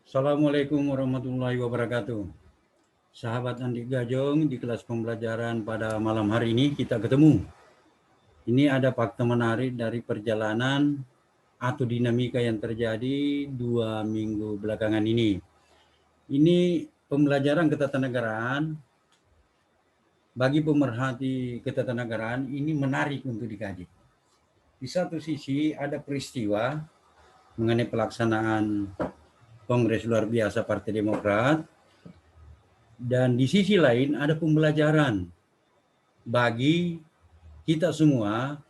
Assalamualaikum warahmatullahi wabarakatuh. Sahabat Andi Gajong, di kelas pembelajaran pada malam hari ini kita ketemu. Ini ada fakta menarik dari perjalanan atau dinamika yang terjadi 2 minggu belakangan ini. Ini pembelajaran ketatanegaraan. Bagi pemerhati ketatanegaraan ini menarik untuk dikaji. Di satu sisi ada peristiwa mengenai pelaksanaan Kongres luar biasa Partai Demokrat, dan di sisi lain ada pembelajaran bagi kita semua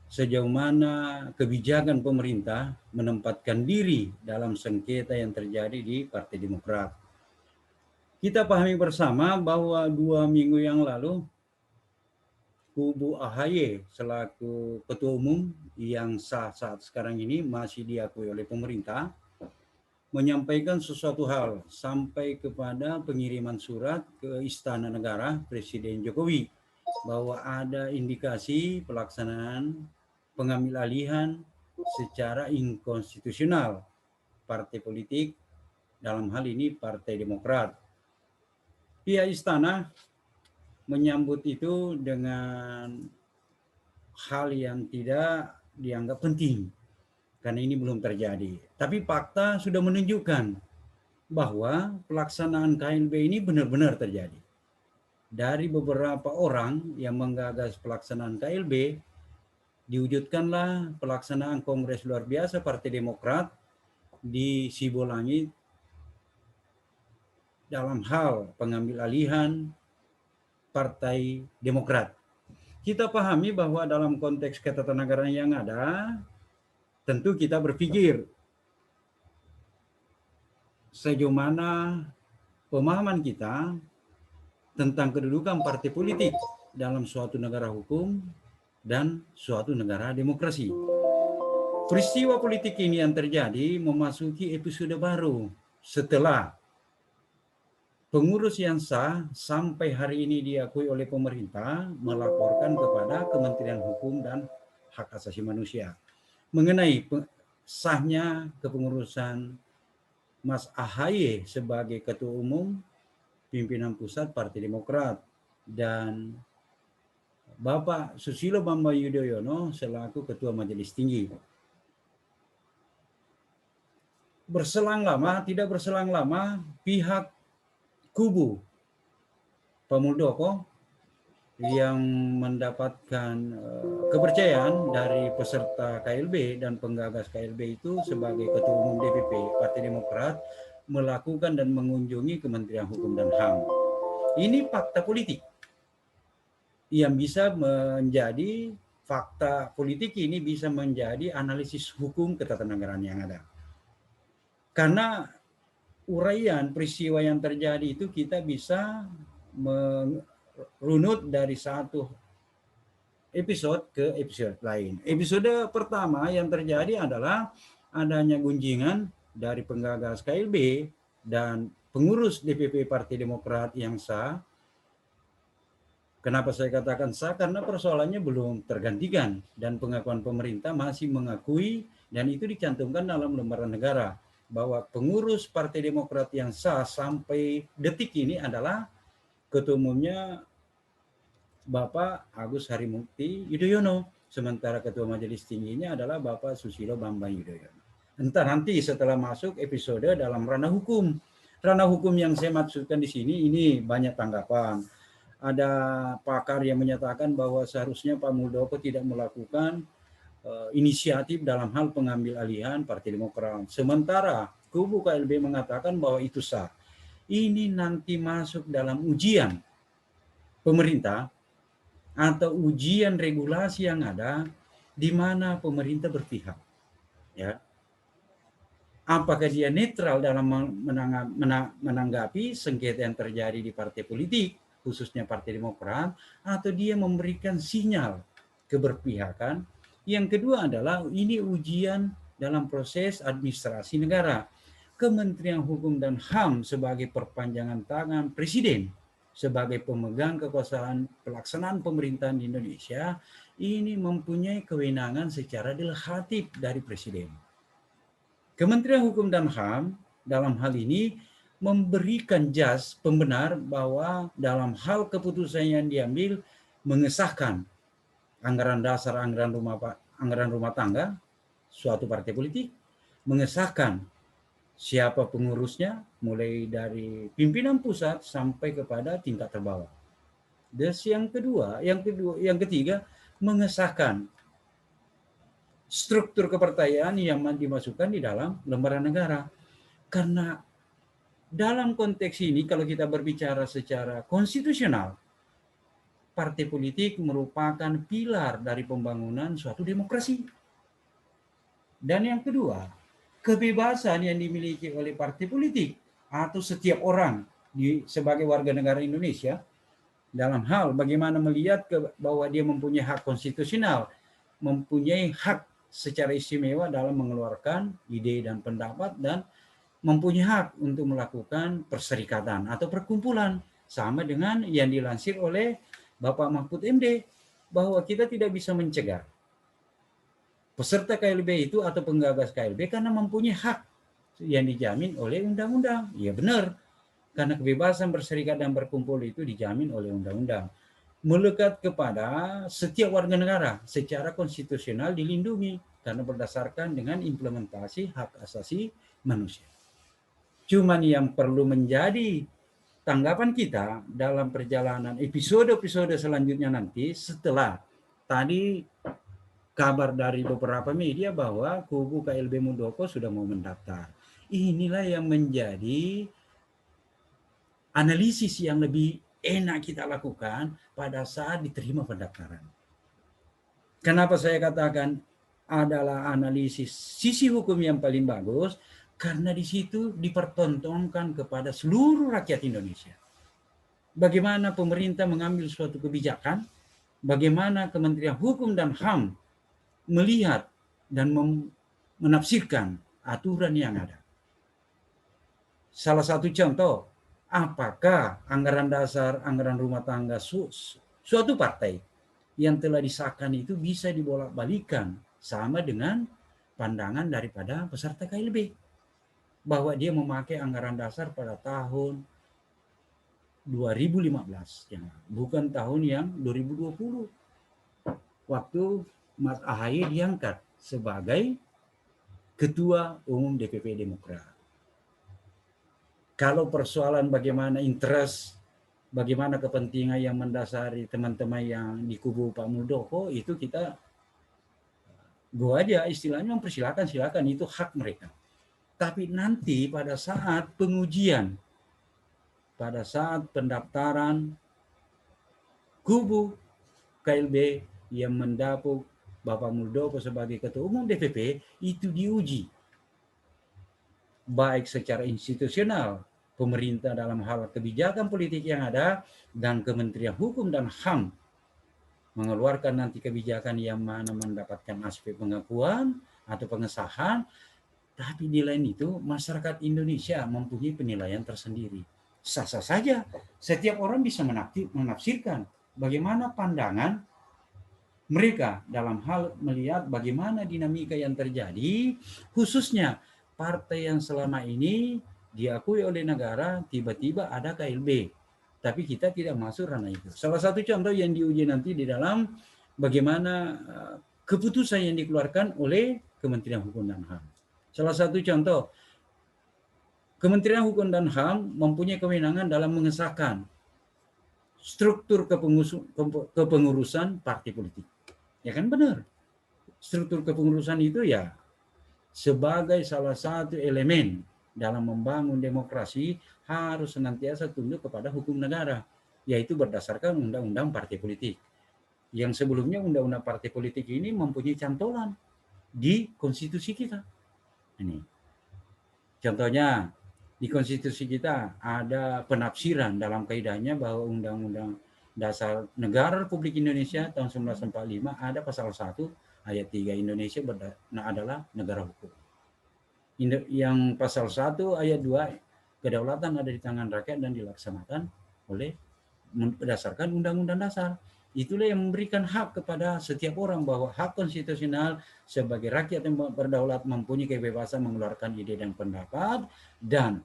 sejauh mana kebijakan pemerintah menempatkan diri dalam sengketa yang terjadi di Partai Demokrat. Kita pahami bersama bahwa 2 minggu yang lalu kubu AHY selaku ketua umum yang sah saat sekarang ini masih diakui oleh pemerintah menyampaikan sesuatu hal sampai kepada pengiriman surat ke Istana Negara Presiden Jokowi bahwa ada indikasi pelaksanaan pengambil alihan secara inkonstitusional partai politik, dalam hal ini Partai Demokrat. Pihak Istana menyambut itu dengan hal yang tidak dianggap penting karena ini belum terjadi. Tapi fakta sudah menunjukkan bahwa pelaksanaan KLB ini benar-benar terjadi. Dari beberapa orang yang menggagas pelaksanaan KLB, diwujudkanlah pelaksanaan Kongres luar biasa Partai Demokrat di Sibolangit dalam hal pengambil alihan Partai Demokrat. Kita pahami bahwa dalam konteks ketatanegaraan yang ada, tentu kita berpikir sejauh mana pemahaman kita tentang kedudukan partai politik dalam suatu negara hukum dan suatu negara demokrasi. Peristiwa politik ini yang terjadi memasuki episode baru setelah pengurus yang sah sampai hari ini diakui oleh pemerintah melaporkan kepada Kementerian Hukum dan Hak Asasi Manusia mengenai sahnya kepengurusan Mas AHY sebagai Ketua Umum Pimpinan Pusat Partai Demokrat dan Bapak Susilo Bambang Yudhoyono selaku Ketua Majelis Tinggi. Tidak berselang lama, pihak kubu Pak Muldoko yang mendapatkan kepercayaan dari peserta KLB dan penggagas KLB itu sebagai Ketua Umum DPP Partai Demokrat melakukan dan mengunjungi Kementerian Hukum dan HAM. Ini fakta politik yang bisa menjadi fakta politik ini bisa menjadi analisis hukum ketatanegaraan yang ada. Karena uraian peristiwa yang terjadi itu kita bisa merunut dari satu episode ke episode lain. Episode pertama yang terjadi adalah adanya gunjingan dari penggagas KLB dan pengurus DPP Partai Demokrat yang sah. Kenapa saya katakan sah? Karena persoalannya belum tergantikan dan pengakuan pemerintah masih mengakui dan itu dicantumkan dalam lembaran negara bahwa pengurus Partai Demokrat yang sah sampai detik ini adalah ketua umumnya Bapak Agus Harimurti Yudhoyono, sementara ketua majelis tingginya adalah Bapak Susilo Bambang Yudhoyono. Entah nanti setelah masuk episode dalam ranah hukum. Ranah hukum yang saya maksudkan di sini ini banyak tanggapan. Ada pakar yang menyatakan bahwa seharusnya Pak Muldoko tidak melakukan inisiatif dalam hal pengambil alihan Partai Demokrat. Sementara kubu KLB mengatakan bahwa itu sah. Ini nanti masuk dalam ujian pemerintah atau ujian regulasi yang ada di mana pemerintah berpihak. Ya. Apakah dia netral dalam menanggapi sengketa yang terjadi di partai politik, khususnya Partai Demokrat, atau dia memberikan sinyal keberpihakan. Yang kedua adalah ini ujian dalam proses administrasi negara. Kementerian Hukum dan HAM sebagai perpanjangan tangan Presiden, sebagai pemegang kekuasaan pelaksanaan pemerintahan di Indonesia, ini mempunyai kewenangan secara delegatif dari Presiden. Kementerian Hukum dan HAM dalam hal ini memberikan jas pembenar bahwa dalam hal keputusan yang diambil mengesahkan anggaran dasar, anggaran rumah tangga suatu partai politik, mengesahkan siapa pengurusnya mulai dari pimpinan pusat sampai kepada tingkat terbawah. Dan yang ketiga mengesahkan struktur kepercayaan yang dimasukkan di dalam lembaran negara. Karena dalam konteks ini kalau kita berbicara secara konstitusional, partai politik merupakan pilar dari pembangunan suatu demokrasi. Dan yang kedua, kebebasan yang dimiliki oleh partai politik atau setiap orang sebagai warga negara Indonesia dalam hal bagaimana melihat bahwa dia mempunyai hak konstitusional, mempunyai hak secara istimewa dalam mengeluarkan ide dan pendapat, dan mempunyai hak untuk melakukan perserikatan atau perkumpulan, sama dengan yang dilansir oleh Bapak Mahfud MD, bahwa kita tidak bisa mencegah peserta KLB itu atau penggagas KLB karena mempunyai hak yang dijamin oleh undang-undang. Ya benar, karena kebebasan berserikat dan berkumpul itu dijamin oleh undang-undang. Melekat kepada setiap warga negara secara konstitusional dilindungi karena berdasarkan dengan implementasi hak asasi manusia. Cuman yang perlu menjadi tanggapan kita dalam perjalanan episode-episode selanjutnya nanti, setelah tadi kabar dari beberapa media bahwa kubu KLB Muldoko sudah mau mendaftar. Inilah yang menjadi analisis yang lebih enak kita lakukan pada saat diterima pendaftaran. Kenapa saya katakan adalah analisis sisi hukum yang paling bagus? Karena di situ dipertontonkan kepada seluruh rakyat Indonesia. Bagaimana pemerintah mengambil suatu kebijakan, bagaimana Kementerian Hukum dan HAM melihat dan menafsirkan aturan yang ada. Salah satu contoh, apakah anggaran dasar, anggaran rumah tangga suatu partai yang telah disahkan itu bisa dibolak-balikan sama dengan pandangan daripada peserta KLB, bahwa dia memakai anggaran dasar pada tahun 2015, bukan tahun yang 2020, waktu Mas Ahaye diangkat sebagai Ketua Umum DPP Demokrat. Kalau persoalan bagaimana interest, bagaimana kepentingan yang mendasari teman-teman yang di kubu Pak Muldoko, itu kita go aja, istilahnya silakan, itu hak mereka. Tapi nanti pada saat pengujian, pada saat pendaftaran kubu KLB yang mendapuk Bapak Muldoko sebagai Ketua Umum DPP, itu diuji baik secara institusional, pemerintah dalam hal kebijakan politik yang ada, dan Kementerian Hukum dan HAM mengeluarkan nanti kebijakan yang mana mendapatkan aspek pengakuan atau pengesahan. Tapi di lain itu masyarakat Indonesia mempunyai penilaian tersendiri. Sah-sah saja, setiap orang bisa menafsirkan bagaimana pandangan mereka dalam hal melihat bagaimana dinamika yang terjadi, khususnya partai yang selama ini diakui oleh negara, tiba-tiba ada KLB, tapi kita tidak masuk ranah itu. Salah satu contoh yang diuji nanti di dalam bagaimana keputusan yang dikeluarkan oleh Kementerian Hukum dan HAM. Salah satu contoh, Kementerian Hukum dan HAM mempunyai kewenangan dalam mengesahkan struktur kepengurusan partai politik. Ya kan benar. Struktur kepengurusan itu ya sebagai salah satu elemen dalam membangun demokrasi harus senantiasa tunduk kepada hukum negara, yaitu berdasarkan undang-undang partai politik. Yang sebelumnya undang-undang partai politik ini mempunyai cantolan di konstitusi kita. Ini contohnya, di konstitusi kita ada penafsiran dalam kaidahnya bahwa Undang-Undang Dasar Negara Republik Indonesia tahun 1945 ada pasal 1 ayat 3, Indonesia adalah negara hukum. Yang pasal 1 ayat 2, kedaulatan ada di tangan rakyat dan dilaksanakan oleh berdasarkan Undang-Undang Dasar. Itulah yang memberikan hak kepada setiap orang bahwa hak konstitusional sebagai rakyat yang berdaulat mempunyai kebebasan mengeluarkan ide dan pendapat dan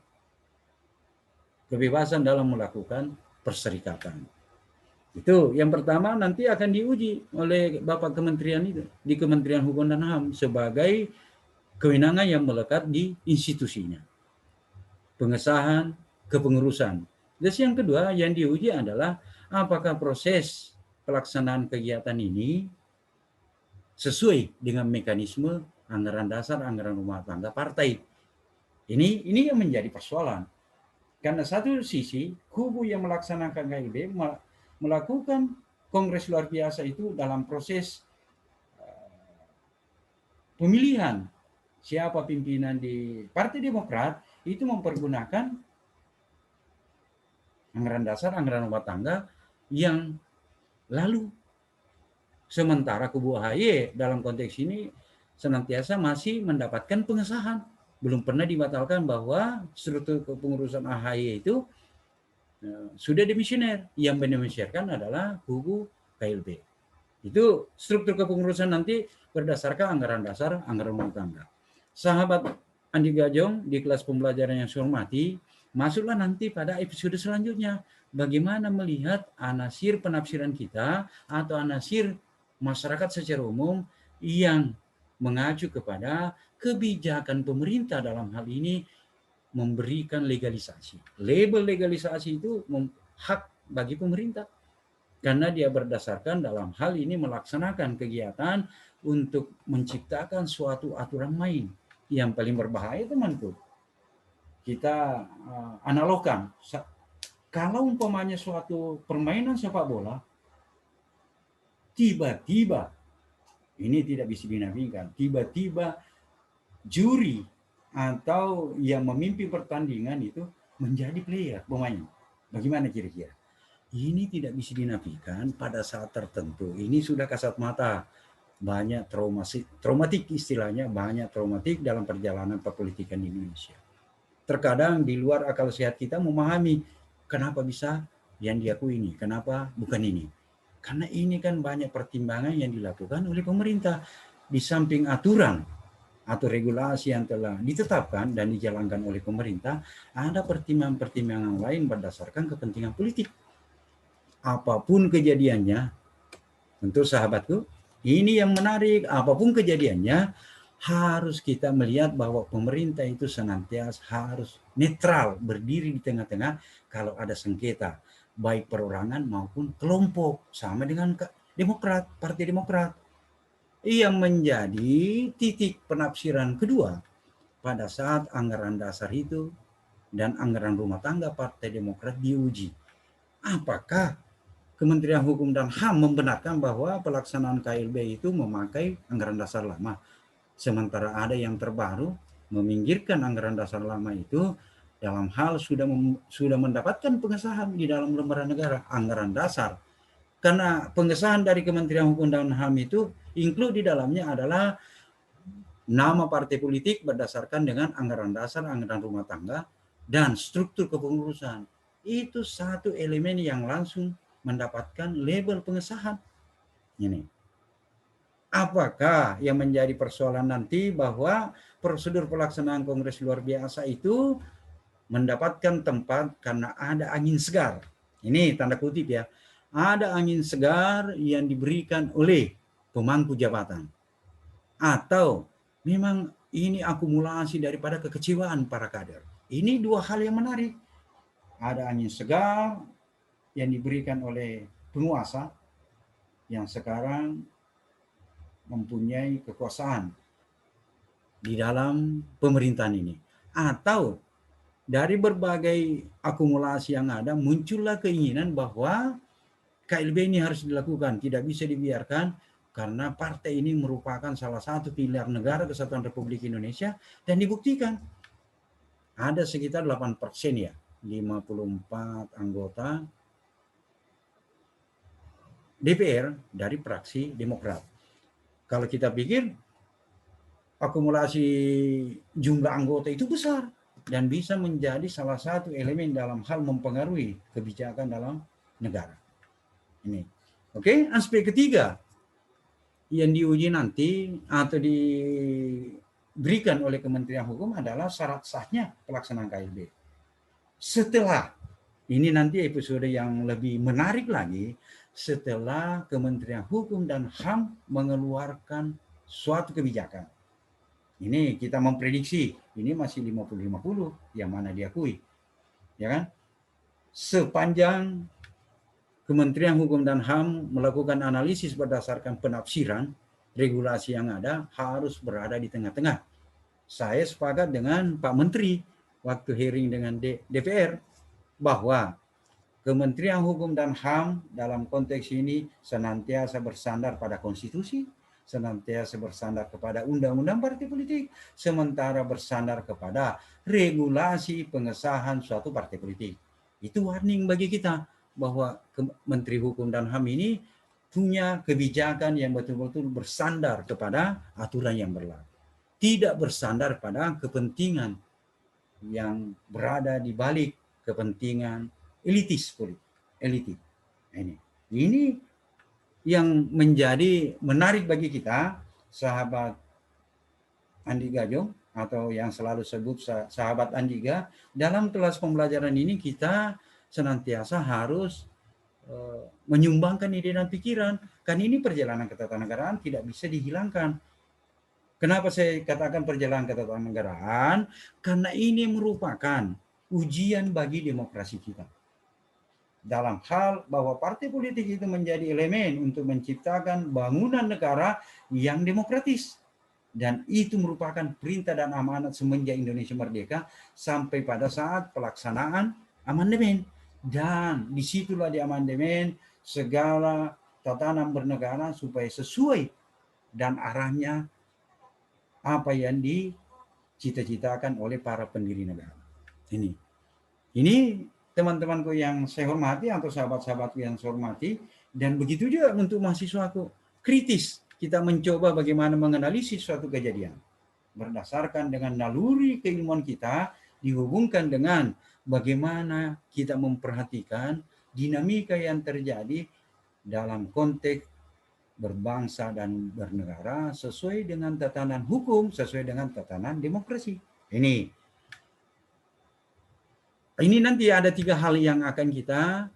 kebebasan dalam melakukan perserikatan. Itu yang pertama nanti akan diuji oleh Bapak Kementerian itu di Kementerian Hukum dan HAM sebagai kewenangan yang melekat di institusinya. Pengesahan, kepengurusan. Terus yang kedua yang diuji adalah apakah proses pelaksanaan kegiatan ini sesuai dengan mekanisme anggaran dasar, anggaran rumah tangga partai. Ini yang menjadi persoalan. Karena satu sisi, kubu yang melaksanakan KIB melakukan kongres luar biasa itu dalam proses pemilihan siapa pimpinan di Partai Demokrat itu mempergunakan anggaran dasar, anggaran rumah tangga yang lalu. Sementara kubu AHY dalam konteks ini senantiasa masih mendapatkan pengesahan. Belum pernah dibatalkan bahwa struktur kepengurusan AHY itu sudah demisioner. Yang mendemisionerkan adalah kubu KLB. Itu struktur kepengurusan nanti berdasarkan anggaran dasar, anggaran rumah tangga. Sahabat Andi Gajong di kelas pembelajaran yang saya hormati, masuklah nanti pada episode selanjutnya. Bagaimana melihat anasir penafsiran kita atau anasir masyarakat secara umum yang mengacu kepada kebijakan pemerintah dalam hal ini memberikan legalisasi. Label legalisasi itu hak bagi pemerintah. Karena dia berdasarkan dalam hal ini melaksanakan kegiatan untuk menciptakan suatu aturan main. Yang paling berbahaya temanku, kita analogkan. Kalau umpamanya suatu permainan sepak bola, tiba-tiba, ini tidak bisa dinafikan, tiba-tiba juri atau yang memimpin pertandingan itu menjadi player, pemain. Bagaimana kira-kira? Ini tidak bisa dinafikan pada saat tertentu. Ini sudah kasat mata. Banyak traumatik istilahnya, banyak traumatik dalam perjalanan perpolitikan di Indonesia. Terkadang di luar akal sehat kita memahami kenapa bisa yang diakui ini, kenapa bukan ini. Karena ini kan banyak pertimbangan yang dilakukan oleh pemerintah. Di samping aturan atau regulasi yang telah ditetapkan dan dijalankan oleh pemerintah, ada pertimbangan-pertimbangan lain berdasarkan kepentingan politik. Apapun kejadiannya, tentu sahabatku, ini yang menarik, apapun kejadiannya, harus kita melihat bahwa pemerintah itu senantiasa harus netral, berdiri di tengah-tengah kalau ada sengketa, baik perorangan maupun kelompok, sama dengan Demokrat, Partai Demokrat. Yang menjadi titik penafsiran kedua pada saat anggaran dasar itu dan anggaran rumah tangga Partai Demokrat diuji. Apakah Kementerian Hukum dan HAM membenarkan bahwa pelaksanaan KLB itu memakai anggaran dasar lama? Sementara ada yang terbaru meminggirkan anggaran dasar lama itu dalam hal sudah mendapatkan pengesahan di dalam lembaran negara, anggaran dasar. Karena pengesahan dari Kementerian Hukum dan HAM itu include di dalamnya adalah nama partai politik berdasarkan dengan anggaran dasar, anggaran rumah tangga, dan struktur kepengurusan. Itu satu elemen yang langsung mendapatkan label pengesahan. Ini. Apakah yang menjadi persoalan nanti bahwa prosedur pelaksanaan kongres luar biasa itu mendapatkan tempat karena ada angin segar. Ini tanda kutip ya. Ada angin segar yang diberikan oleh pemangku jabatan. Atau memang ini akumulasi daripada kekecewaan para kader. Ini dua hal yang menarik. Ada angin segar yang diberikan oleh penguasa yang sekarang mempunyai kekuasaan di dalam pemerintahan ini. Atau dari berbagai akumulasi yang ada muncullah keinginan bahwa KLB ini harus dilakukan, tidak bisa dibiarkan karena partai ini merupakan salah satu pilar negara kesatuan Republik Indonesia dan dibuktikan ada sekitar 8% ya, 54 anggota DPR dari fraksi Demokrat. Kalau kita pikir akumulasi jumlah anggota itu besar dan bisa menjadi salah satu elemen dalam hal mempengaruhi kebijakan dalam negara. Ini Oke, aspek ketiga yang diuji nanti atau diberikan oleh Kementerian Hukum adalah syarat sahnya pelaksanaan KLB. Setelah ini nanti episode yang lebih menarik lagi, setelah Kementerian Hukum dan HAM mengeluarkan suatu kebijakan. Ini kita memprediksi, ini masih 50-50 yang mana diakui. Ya kan? Sepanjang Kementerian Hukum dan HAM melakukan analisis berdasarkan penafsiran regulasi yang ada harus berada di tengah-tengah. Saya sepakat dengan Pak Menteri waktu hearing dengan DPR bahwa Kementerian Hukum dan HAM dalam konteks ini senantiasa bersandar pada konstitusi, senantiasa bersandar kepada undang-undang partai politik, sementara bersandar kepada regulasi pengesahan suatu partai politik. Itu warning bagi kita bahwa Menteri Hukum dan HAM ini punya kebijakan yang betul-betul bersandar kepada aturan yang berlaku. Tidak bersandar pada kepentingan yang berada di balik kepentingan elitis politik. Ini yang menjadi menarik bagi kita, sahabat Andi Gajong, atau yang selalu sebut sahabat Andiga. Dalam kelas pembelajaran ini kita senantiasa harus menyumbangkan ide dan pikiran. Kan ini perjalanan ketatanegaraan tidak bisa dihilangkan. Kenapa saya katakan perjalanan ketatanegaraan? Karena ini merupakan ujian bagi demokrasi kita. Dalam hal bahwa partai politik itu menjadi elemen untuk menciptakan bangunan negara yang demokratis. Dan itu merupakan perintah dan amanat semenjak Indonesia merdeka sampai pada saat pelaksanaan amandemen. Dan disitulah di amandemen segala tatanan bernegara supaya sesuai dan arahnya apa yang dicita-citakan oleh para pendiri negara. Ini teman-temanku yang saya hormati atau sahabat-sahabatku yang saya hormati, dan begitu juga untuk mahasiswaku, kritis kita mencoba bagaimana menganalisis suatu kejadian berdasarkan dengan naluri keilmuan kita, dihubungkan dengan bagaimana kita memperhatikan dinamika yang terjadi dalam konteks berbangsa dan bernegara sesuai dengan tatanan hukum, sesuai dengan tatanan demokrasi. Ini nanti ada 3 hal yang akan kita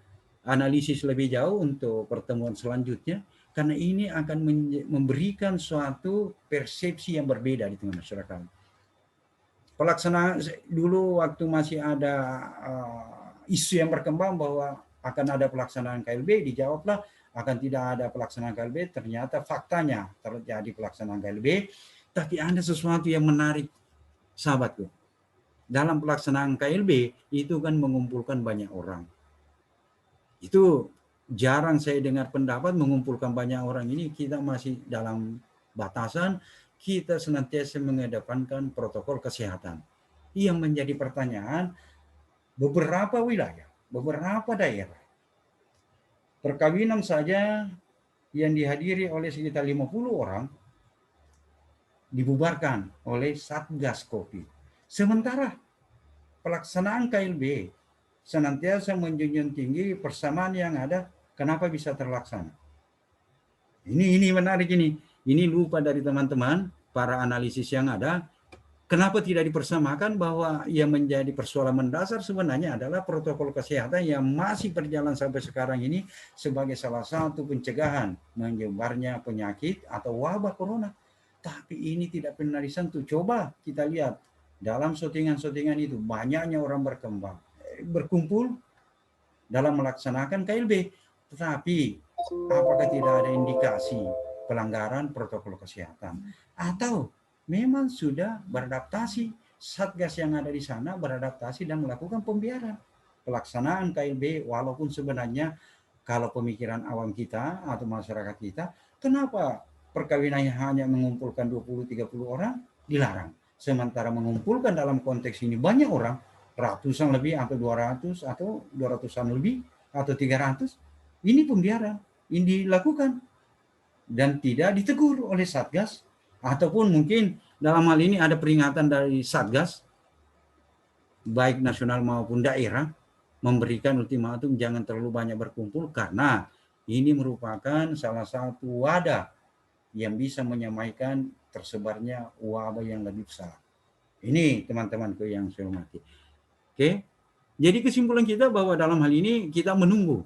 analisis lebih jauh untuk pertemuan selanjutnya, karena ini akan memberikan suatu persepsi yang berbeda di tengah masyarakat. Pelaksanaan dulu waktu masih ada isu yang berkembang bahwa akan ada pelaksanaan KLB, dijawablah akan tidak ada pelaksanaan KLB. Ternyata faktanya terjadi pelaksanaan KLB, tapi ada sesuatu yang menarik, sahabatku. Dalam pelaksanaan KLB itu kan mengumpulkan banyak orang. Itu jarang saya dengar pendapat mengumpulkan banyak orang ini. Kita masih dalam batasan, kita senantiasa mengedepankan protokol kesehatan. Yang menjadi pertanyaan, beberapa wilayah, beberapa daerah, perkawinan saja yang dihadiri oleh sekitar 50 orang dibubarkan oleh Satgas Covid. Sementara pelaksanaan KLB senantiasa menjunjung tinggi persamaan yang ada. Kenapa bisa terlaksana? Ini menarik ini. Ini lupa dari teman-teman, para analisis yang ada. Kenapa tidak dipersamakan bahwa yang menjadi persoalan mendasar sebenarnya adalah protokol kesehatan yang masih berjalan sampai sekarang ini sebagai salah satu pencegahan menyebarnya penyakit atau wabah corona. Tapi ini tidak pernah disentuh. Coba kita lihat dalam shootingan-shootingan itu banyaknya orang berkumpul dalam melaksanakan KLB. Tetapi apakah tidak ada indikasi pelanggaran protokol kesehatan? Atau memang sudah beradaptasi, Satgas yang ada di sana beradaptasi dan melakukan pembiaran pelaksanaan KLB, walaupun sebenarnya kalau pemikiran awam kita atau masyarakat kita, kenapa perkawinannya hanya mengumpulkan 20-30 orang dilarang, sementara mengumpulkan dalam konteks ini banyak orang, ratusan lebih atau 200 atau 200-an lebih atau 300, ini pembiaran, ini dilakukan dan tidak ditegur oleh Satgas, ataupun mungkin dalam hal ini ada peringatan dari Satgas baik nasional maupun daerah memberikan ultimatum jangan terlalu banyak berkumpul karena Ini merupakan salah satu wadah yang bisa menyamaikan tersebarnya wabah yang lebih besar. Ini teman-temanku yang saya hormati. Oke, jadi kesimpulan kita bahwa dalam hal ini kita menunggu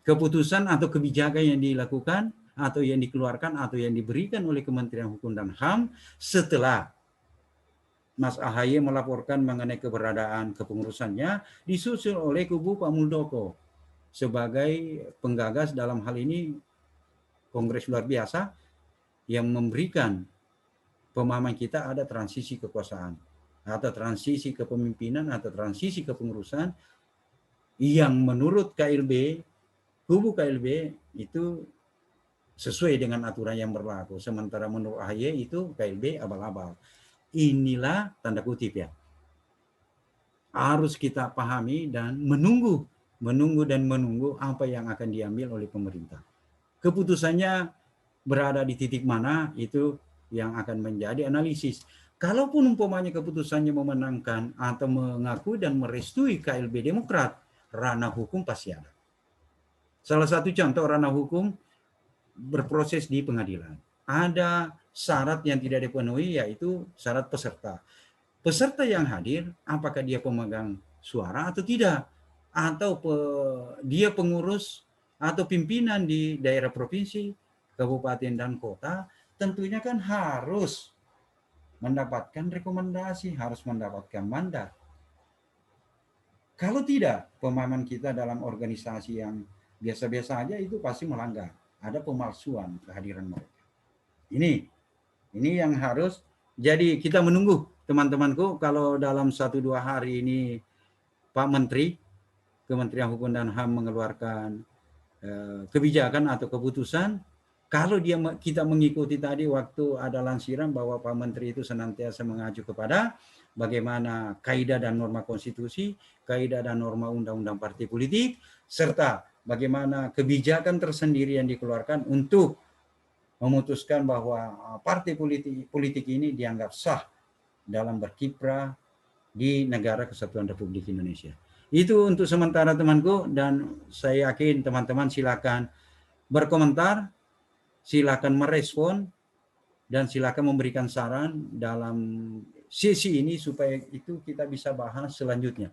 keputusan atau kebijakan yang dilakukan atau yang dikeluarkan atau yang diberikan oleh Kementerian Hukum dan HAM setelah Mas AHY melaporkan mengenai keberadaan kepengurusannya, disusul oleh kubu Pak Muldoko sebagai penggagas dalam hal ini Kongres luar biasa yang memberikan pemahaman kita ada transisi kekuasaan atau transisi kepemimpinan atau transisi kepengurusan yang menurut KLB, kubu KLB itu sesuai dengan aturan yang berlaku. Sementara menurut AHY itu KLB abal-abal. Inilah tanda kutip ya. Harus kita pahami dan menunggu apa yang akan diambil oleh pemerintah. Keputusannya berada di titik mana itu yang akan menjadi analisis. Kalaupun umpamanya keputusannya memenangkan atau mengaku dan merestui KLB Demokrat, ranah hukum pasti ada. Salah satu contoh ranah hukum berproses di pengadilan. Ada syarat yang tidak dipenuhi, yaitu syarat peserta. Peserta yang hadir, apakah dia pemegang suara atau tidak? Atau dia pengurus atau pimpinan di daerah provinsi, kabupaten, dan kota, tentunya kan harus mendapatkan rekomendasi, harus mendapatkan mandat. Kalau tidak, pemahaman kita dalam organisasi yang biasa-biasa aja itu pasti melanggar. Ada pemalsuan kehadiran mereka. Ini yang harus, jadi kita menunggu teman-temanku, kalau dalam 1-2 hari ini Pak Menteri, Kementerian Hukum dan HAM mengeluarkan kebijakan atau keputusan, kalau kita mengikuti tadi waktu ada lansiran bahwa Pak Menteri itu senantiasa mengacu kepada bagaimana kaidah dan norma konstitusi, kaidah dan norma undang-undang partai politik, serta bagaimana kebijakan tersendiri yang dikeluarkan untuk memutuskan bahwa partai politik ini dianggap sah dalam berkiprah di negara Kesatuan Republik Indonesia. Itu untuk sementara temanku, dan saya yakin teman-teman silakan berkomentar, silakan merespon, dan silakan memberikan saran dalam sesi ini supaya itu kita bisa bahas selanjutnya.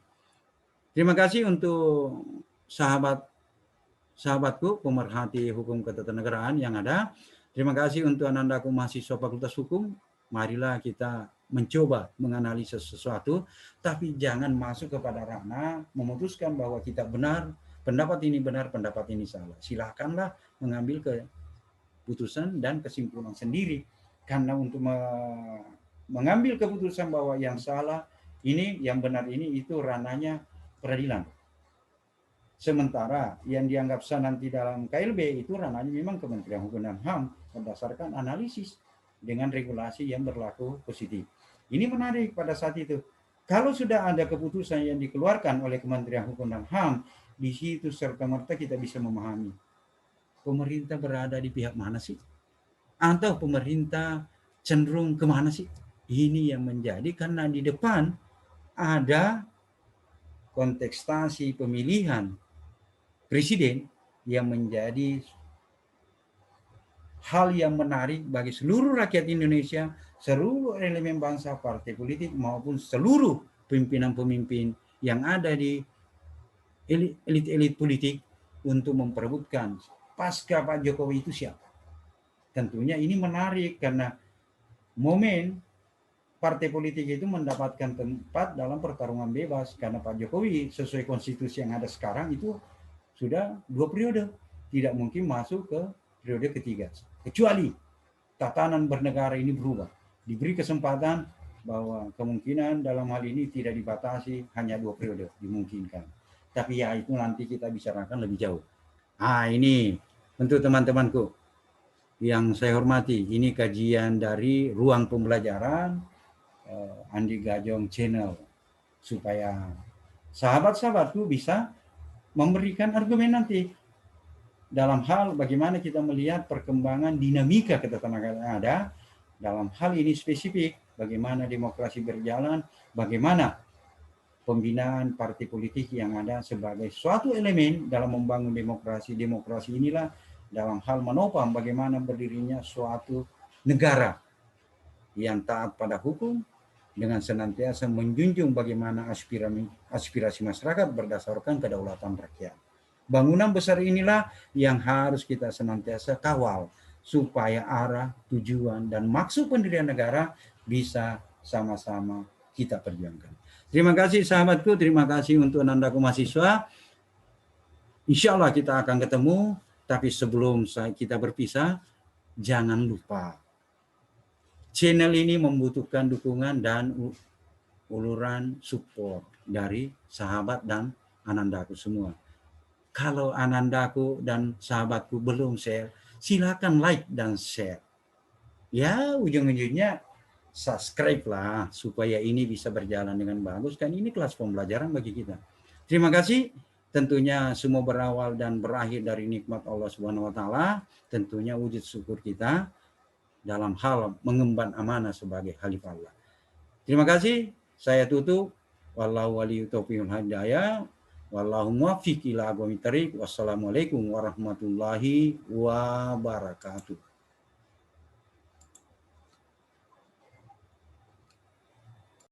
Terima kasih untuk sahabatku pemerhati hukum ketatanegaraan yang ada. Terima kasih untuk anak-anakku mahasiswa Fakultas Hukum. Marilah kita mencoba menganalisa sesuatu, tapi jangan masuk kepada ranah memutuskan bahwa kita benar, pendapat ini benar, pendapat ini salah. Silakanlah mengambil keputusan dan kesimpulan sendiri. Karena untuk mengambil keputusan bahwa yang salah ini, yang benar ini, itu ranahnya peradilan. Sementara yang dianggap sah nanti dalam KLB itu ranahnya memang Kementerian Hukum dan HAM berdasarkan analisis dengan regulasi yang berlaku positif. Ini menarik pada saat itu. Kalau sudah ada keputusan yang dikeluarkan oleh Kementerian Hukum dan HAM, di situ serta-merta kita bisa memahami pemerintah berada di pihak mana sih? Atau pemerintah cenderung kemana sih? Ini yang menjadi, karena di depan ada kontestasi pemilihan presiden yang menjadi hal yang menarik bagi seluruh rakyat Indonesia, seluruh elemen bangsa, partai politik, maupun seluruh pimpinan-pemimpin yang ada di elit-elit politik untuk memperebutkan pasca Pak Jokowi itu siapa. Tentunya ini menarik karena momen partai politik itu mendapatkan tempat dalam pertarungan bebas, karena Pak Jokowi sesuai konstitusi yang ada sekarang itu sudah 2 periode, tidak mungkin masuk ke periode ketiga, kecuali tatanan bernegara ini berubah, diberi kesempatan bahwa kemungkinan dalam hal ini tidak dibatasi, hanya 2 periode dimungkinkan. Tapi ya itu nanti kita bicarakan lebih jauh. Ini untuk teman-temanku yang saya hormati, ini kajian dari Ruang Pembelajaran Andi Gajong Channel, supaya sahabat-sahabatku bisa memberikan argumen nanti dalam hal bagaimana kita melihat perkembangan dinamika ketatanegaraan yang ada. Dalam hal ini spesifik, bagaimana demokrasi berjalan, bagaimana pembinaan partai politik yang ada sebagai suatu elemen dalam membangun demokrasi. Demokrasi inilah dalam hal menopang bagaimana berdirinya suatu negara yang taat pada hukum dengan senantiasa menjunjung bagaimana aspirasi masyarakat berdasarkan kedaulatan rakyat. Bangunan besar inilah yang harus kita senantiasa kawal supaya arah, tujuan, dan maksud pendirian negara bisa sama-sama kita perjuangkan. Terima kasih sahabatku, terima kasih untuk Anandaku mahasiswa. Insya Allah kita akan ketemu, tapi sebelum kita berpisah, jangan lupa channel ini membutuhkan dukungan dan uluran support dari sahabat dan Anandaku semua. Kalau Anandaku dan sahabatku belum share, silakan like dan share. Ya, ujung-ujungnya subscribe lah supaya ini bisa berjalan dengan bagus, kan ini kelas pembelajaran bagi kita. Terima kasih. Tentunya semua berawal dan berakhir dari nikmat Allah Subhanahu wa taala, tentunya wujud syukur kita dalam hal mengemban amanah sebagai khalifah Allah. Terima kasih. Saya tutup. Wallahu waliyyu taufiqil hidayah. Wallahu muwaffiq ila aqwamit thariq. Wassalamualaikum warahmatullahi wabarakatuh.